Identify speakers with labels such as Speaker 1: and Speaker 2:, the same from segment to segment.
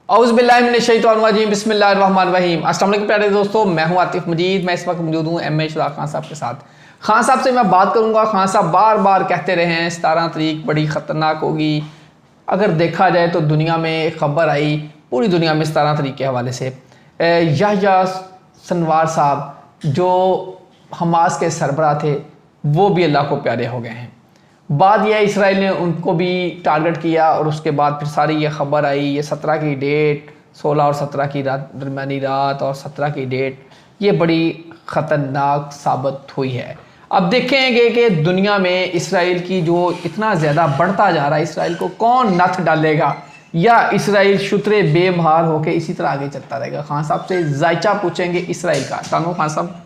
Speaker 1: اعوذ باللہ من الشیطان الرجیم بسم اللہ الرحمن الرحیم۔ السلام علیکم پیارے دوستو، میں ہوں عاطف مجید۔ میں اس وقت موجود ہوں ایم اے شہزاد خان صاحب کے ساتھ۔ خان صاحب سے میں بات کروں گا۔ خان صاحب بار بار کہتے رہے ہیں 17 تاریخ بڑی خطرناک ہوگی۔ اگر دیکھا جائے تو دنیا میں ایک خبر آئی، پوری دنیا میں 17 تاریخ کے حوالے سے، یحییٰ سنوار صاحب جو حماس کے سربراہ تھے وہ بھی اللہ کو پیارے ہو گئے ہیں۔ بعد یہ اسرائیل نے ان کو بھی ٹارگٹ کیا، اور اس کے بعد پھر ساری یہ خبر آئی، یہ 17 کی ڈیٹ، 16 اور 17 کی رات، درمیانی رات اور 17 کی ڈیٹ، یہ بڑی خطرناک ثابت ہوئی ہے۔ اب دیکھیں گے کہ دنیا میں اسرائیل کی جو اتنا زیادہ بڑھتا جا رہا ہے، اسرائیل کو کون نتھ ڈالے گا، یا اسرائیل شترے بے مہار ہو کے اسی طرح آگے چلتا رہے گا۔ خان صاحب سے ذائچہ پوچھیں گے اسرائیل کا۔ السلام علیکم خان صاحب۔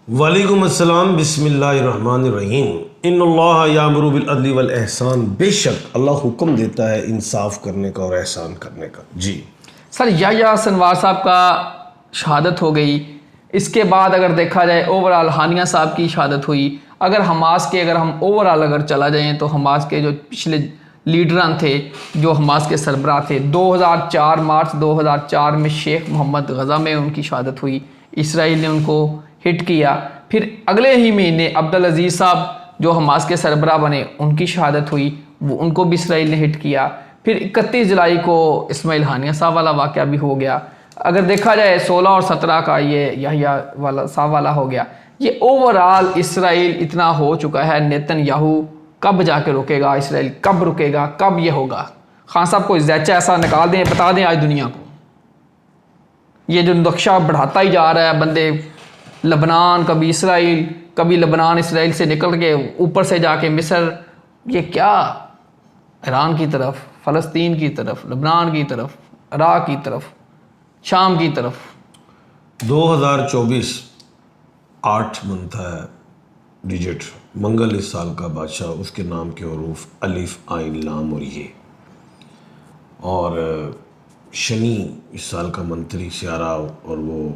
Speaker 2: وعلیکم السلام، بسم اللہ الرحمن الرحیم۔ ان اللہ یامر بالعدل والاحسان، بے شک اللہ حکم دیتا ہے انصاف کرنے کا اور احسان کرنے کا۔ جی
Speaker 1: سر، یحییٰ سنوار صاحب کا شہادت ہو گئی، اس کے بعد اگر دیکھا جائے اوورال ہانیہ صاحب کی شہادت ہوئی۔ اگر حماس کے، اگر ہم اوورال اگر چلا جائیں تو حماس کے جو پچھلے لیڈران تھے، جو حماس کے سربراہ تھے، 2004 مارچ 2004 میں شیخ محمد غزہ میں ان کی شہادت ہوئی۔ اسرائیل نے ان کو ہٹ کیا۔ پھر اگلے ہی مہینے عبدالعزیز صاحب جو حماس کے سربراہ بنے، ان کی شہادت ہوئی، وہ ان کو بھی اسرائیل نے ہٹ کیا۔ پھر 31 جولائی کو اسماعیل ہانیہ صاحب والا واقعہ بھی ہو گیا۔ اگر دیکھا جائے 16 اور 17 کا یہ یحییٰ والا صاحب والا ہو گیا۔ یہ اوورال اسرائیل اتنا ہو چکا ہے، نیتن یاہو کب جا کے رکے گا، اسرائیل کب رکے گا، کب یہ ہوگا؟ خان صاحب کو ذائچہ ایسا نکال دیں، بتا دیں آج دنیا کو۔ یہ جو نقشہ بڑھاتا ہی جا رہا ہے، بندے لبنان، کبھی اسرائیل، کبھی لبنان اسرائیل سے نکل کے اوپر سے جا کے مصر، یہ کیا ایران کی طرف، فلسطین کی طرف، لبنان کی طرف، عراق کی طرف، شام کی طرف۔
Speaker 2: 2024 8 منتھ ہے ڈیجٹ، منگل اس سال کا بادشاہ، اس کے نام کے حروف الف عین لام اور یہ، اور شنی اس سال کا منتری سیارہ، اور وہ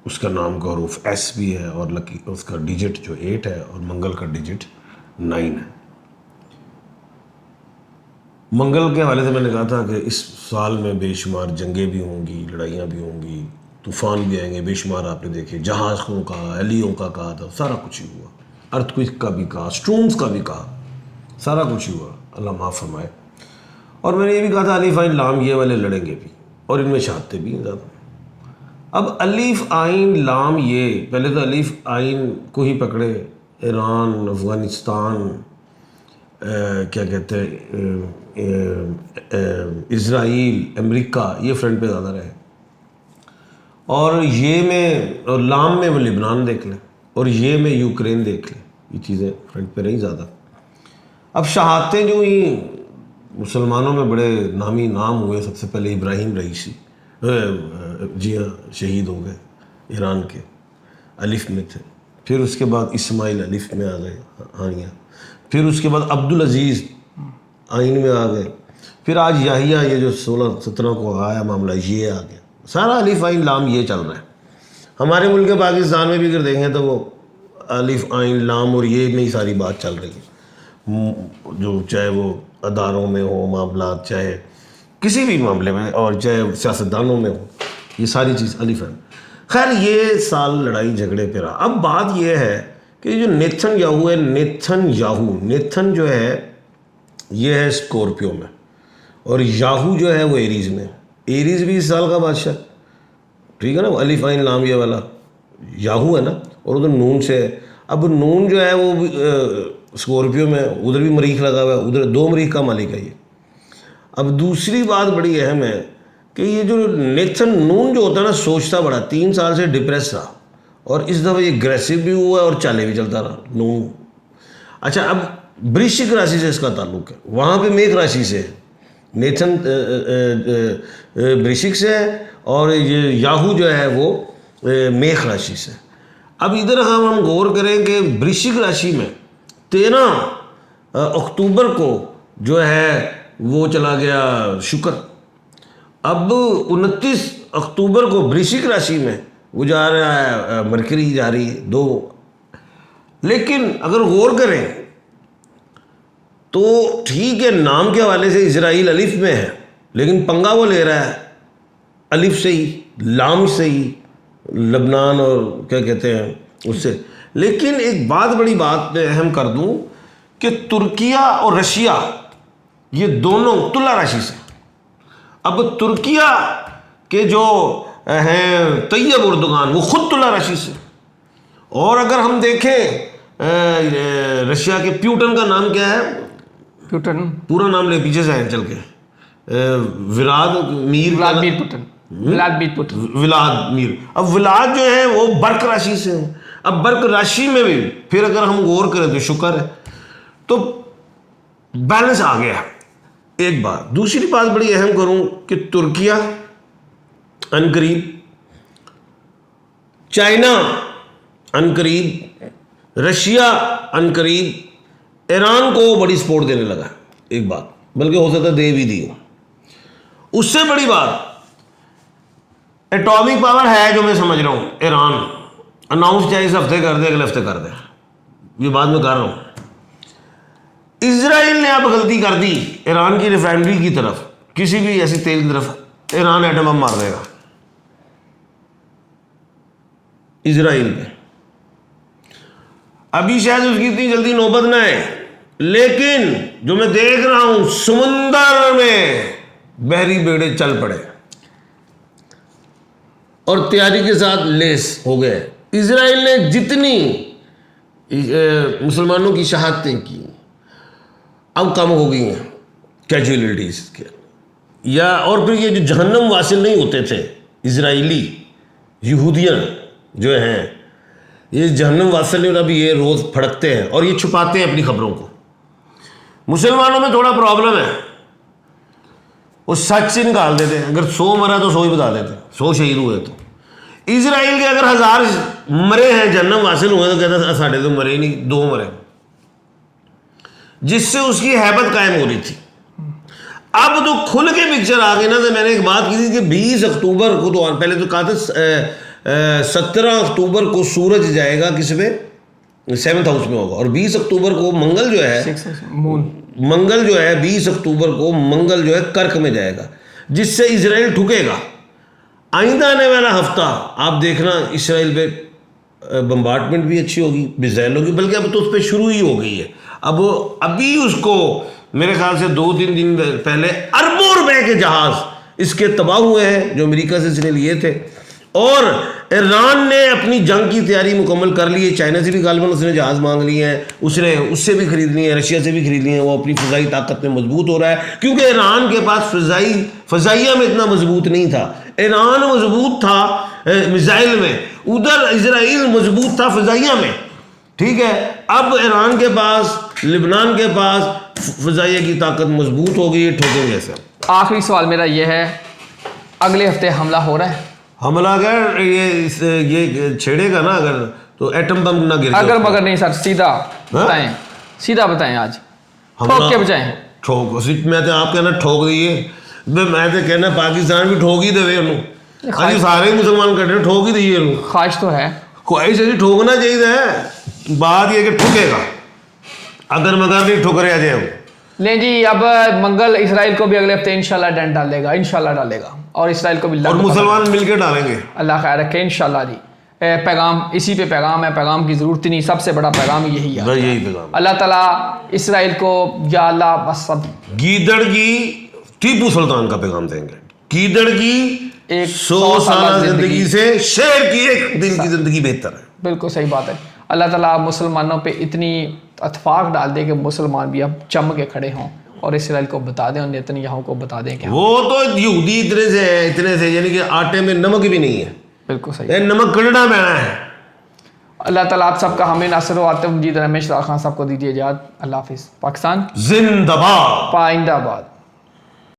Speaker 2: اس کا نام کا حروف ایس بھی ہے، اور لکی اس کا ڈیجٹ جو 8 ہے، اور منگل کا ڈیجٹ 9 ہے۔ منگل کے حوالے سے میں نے کہا تھا کہ اس سال میں بے شمار جنگیں بھی ہوں گی، لڑائیاں بھی ہوں گی، طوفان بھی آئیں گے، بے شمار آپ نے دیکھے، جہازوں کا، ہیلیوں کا کہا تھا، سارا کچھ ہی ہوا، ارتھکویک کا بھی کہا، سٹورمز کا بھی کہا، سارا کچھ ہی ہوا، اللہ معاف فرمائے۔ اور میں نے یہ بھی کہا تھا الف عین لام یہ والے لڑیں گے بھی، اور ان میں شہادتیں بھی ہیں زیادہ۔ اب الف عین لام یہ، پہلے تو الف عین کو ہی پکڑے، ایران، افغانستان، کیا کہتے ہیں، اسرائیل، امریکہ، یہ فرنٹ پہ زیادہ رہے، اور یہ میں، اور لام میں وہ لبنان دیکھ لیں، اور یہ میں یوکرین دیکھ لیں، یہ چیزیں فرنٹ پہ رہی زیادہ۔ اب شہادتیں جو ہی مسلمانوں میں بڑے نامی نام ہوئے، سب سے پہلے ابراہیم رئیسی، جی ہاں، شہید ہو گئے ایران کے، الف میں تھے۔ پھر اس کے بعد اسماعیل الف میں آ گئے، ہانیہ۔ پھر اس کے بعد عبدالعزیز عین میں آ گئے۔ پھر آج یحییٰ، یہ جو 16-17 کو آیا معاملہ، یہ آ گیا، سارا الف عین لام یہ چل رہا ہے۔ ہمارے ملک پاکستان میں بھی اگر دیکھیں تو وہ الف عین لام اور یہ میں ہی ساری بات چل رہی ہے، جو چاہے وہ اداروں میں ہو معاملات، چاہے کسی بھی معاملے میں، اور چاہے سیاستدانوں میں ہو، یہ ساری چیز الف ہے۔ خیر، یہ سال لڑائی جھگڑے پہ رہا۔ اب بات یہ ہے کہ جو نیتن یاہو ہے، نیتن جو ہے یہ ہے اسکورپیو میں، اور یاہو جو ہے وہ ایریز میں۔ ایریز بھی اس سال کا بادشاہ، ٹھیک ہے نا، وہ الف عین لام یہ والا یاہو ہے نا، اور ادھر نون سے ہے۔ اب نون جو ہے وہ اسکورپیو میں، ادھر بھی مریخ لگا ہوا ہے، ادھر 2 مریخ کا مالک ہے یہ۔ اب دوسری بات بڑی اہم ہے کہ یہ جو نیتن نون جو ہوتا ہے نا، سوچتا بڑا، 3 سال سے ڈپریس رہا، اور اس دفعہ یہ اگریسو بھی ہوا ہے اور چالے بھی چلتا رہا نون۔ اچھا، اب برشک راشی سے اس کا تعلق ہے، وہاں پہ میک راشی سے ہے، نیتن برشک سے ہے، اور یہ یاہو جو ہے وہ میخ راشی سے۔ اب ادھر ہم غور کریں کہ برشک راشی میں 13 اکتوبر کو جو ہے وہ چلا گیا شکر۔ اب 29 اکتوبر کو برشک راشی میں وہ جا رہا ہے، مرکری جا رہی ہے 2۔ لیکن اگر غور کریں تو ٹھیک ہے، نام کے حوالے سے اسرائیل الف میں ہے، لیکن پنگا وہ لے رہا ہے الف سے ہی، لام سے ہی، لبنان اور کیا کہتے ہیں اس سے. لیکن ایک بڑی بات میں اہم کر دوں کہ ترکیہ اور رشیا یہ دونوں طلع راشی سے. اب ترکیہ کے جو ہیں طیب اردگان وہ خود طلع راشی سے. اور اگر ہم دیکھیں رشیا کے پیوٹن کا نام کیا ہے؟
Speaker 1: پیوٹن
Speaker 2: پورا نام لے پیچھے سے آئے چل کے.
Speaker 1: ولادمیر پوٹن.
Speaker 2: ولادمیر. اب ولاد جو ہے وہ برق راشی سے ہیں. اب برق راشی میں بھی پھر اگر ہم غور کریں تو شکر ہے تو بیلنس آ گیا. ایک بات. دوسری بات بڑی اہم کروں کہ ترکیہ عنقریب، چائنا عنقریب، رشیا عنقریب ایران کو بڑی سپورٹ دینے لگا. ایک بات بلکہ ہو سکتا دے بھی دی. اس سے بڑی بات ایٹامک پاور ہے جو میں سمجھ رہا ہوں ایران اناؤنس چاہے اس ہفتے کر دے اگلے ہفتے کر دے، یہ بات میں کر رہا ہوں. اسرائیل نے اب غلطی کر دی ایران کی ریفائنری کی طرف، کسی بھی ایسی تیل کی طرف ایران ایٹم بم مار دے گا اسرائیل پہ. ابھی شاید اس کی اتنی جلدی نوبت نہ ہے، لیکن جو میں دیکھ رہا ہوں سمندر میں بحری بیڑے چل پڑے اور تیاری کے ساتھ لیس ہو گئے. اسرائیل نے جتنی مسلمانوں کی شہادتیں کی اب کم ہو گئی ہیں کیجولیٹیز کے، یا اور پھر یہ جو جہنم واصل نہیں ہوتے تھے اسرائیلی یہودین جو ہیں، یہ جہنم واصل نہیں ہوتا، ابھی یہ روز پھڑکتے ہیں اور یہ چھپاتے ہیں اپنی خبروں کو. مسلمانوں میں تھوڑا پرابلم ہے، وہ سچ سے نکال دیتے ہیں. اگر 100 مرا تو 100 ہی بتا دیتے ہیں، 100 شہید ہوئے تو. اسرائیل کے اگر 1000 مرے ہیں جہنم واصل ہوئے تو کہتا ہے ساڑھے تو مرے نہیں، 2 مرے، جس سے اس کی ہیبت قائم ہو رہی تھی. اب تو کھل کے پکچر آ گئی نا. تو میں نے ایک بات کی تھی کہ 20 اکتوبر کو تو پہلے تو کہا تھا 17 اکتوبر کو سورج جائے گا کس پہ؟ 7th ہاؤس میں ہوگا. اور 20 اکتوبر کو منگل جو ہے، منگل جو ہے 20 اکتوبر کو منگل جو ہے کرک میں جائے گا، جس سے اسرائیل ٹھکے گا. آئندہ آنے والا ہفتہ آپ دیکھنا اسرائیل پہ بمبارڈمنٹ بھی اچھی ہوگی، میزائل ہوگی، بلکہ اب تو اس پہ شروع ہی ہو گئی ہے. اب ابھی اس کو میرے خیال سے 2-3 دن پہلے اربوں روپے کے جہاز اس کے تباہ ہوئے ہیں جو امریکہ سے اس نے لیے تھے. اور ایران نے اپنی جنگ کی تیاری مکمل کر لی ہے. چائنا سے بھی غالباً اس نے جہاز مانگ لیے ہیں، اس نے اس سے بھی خرید لیے ہیں، رشیا سے بھی خرید لیے ہیں. وہ اپنی فضائی طاقت میں مضبوط ہو رہا ہے کیونکہ ایران کے پاس فضائیہ میں اتنا مضبوط نہیں تھا. ایران مضبوط تھا میزائل میں، ادھر اسرائیل مضبوط تھا فضائیہ میں. ٹھیک ہے، اب ایران کے پاس، لبنان کے پاس فضائیہ کی طاقت مضبوط ہو گئی ہے، ٹھوکیں گے.
Speaker 1: آخری سوال میرا یہ ہے، اگلے ہفتے حملہ ہو رہا ہے؟
Speaker 2: حملہ اگر یہ چھیڑے گا نا اگر تو ایٹم بم نہ گر،
Speaker 1: اگر مگر نہیں سر، سیدھا بتائیں، سیدھا بتائیں، آج ٹھوک کے بجائیں.
Speaker 2: ٹھوک میں تو آپ کہنا ٹھوک دیے، میں تو کہنا پاکستان بھی ٹھوک ہی دے انہوں. ابھی سارے مسلمان کہتے ہیں ٹھوک ہی دیے انہوں.
Speaker 1: خواہش تو ہے،
Speaker 2: خواہش ہے ٹھوکنا چاہیے. بات یہ کہ ٹھکے گا، اگر مگر نہیں ٹھک رہے جائے وہ.
Speaker 1: نہیں جی، اب منگل اسرائیل کو بھی اگلے ہفتے انشاءاللہ ڈنڈ ڈالے گا، انشاءاللہ ڈالے گا، اور اسرائیل کو بھی
Speaker 2: اور مسلمان مل کے ڈالیں گے. اللہ
Speaker 1: خیر رکھے انشاءاللہ. جی پیغام اسی پہ پیغام ہے، پیغام کی ضرورت نہیں، سب سے بڑا پیغام یہی ہے.
Speaker 2: یہی پیغام
Speaker 1: اللہ تعالیٰ اسرائیل کو، یا اللہ بس سب
Speaker 2: گیدڑ کی ٹیپو سلطان کا پیغام دیں گے. گیدڑ کی 100 سالہ زندگی سے شیر کی 1 دن کی زندگی بہتر ہے.
Speaker 1: بالکل صحیح بات ہے. اللہ تعالیٰ مسلمانوں پہ اتنی اتفاق ڈال دے کہ مسلمان بھی اب چم کے کھڑے ہوں اور اسرائیل کو بتا دیں اور نیتنیاہو کو بتا دیں کہ
Speaker 2: وہ تو یہودی اتنے سے یعنی کہ آٹے میں نمک بھی نہیں ہے.
Speaker 1: بالکل صحیح،
Speaker 2: نمک کڑنا بہنا ہے.
Speaker 1: اللہ تعالیٰ آپ سب کا ہمیں ناصر و عاطف مجید رمیش راج خان صاحب کو دیجیے اجازت. اللہ حافظ. پاکستان
Speaker 2: زندہ باد،
Speaker 1: پائندہ باد.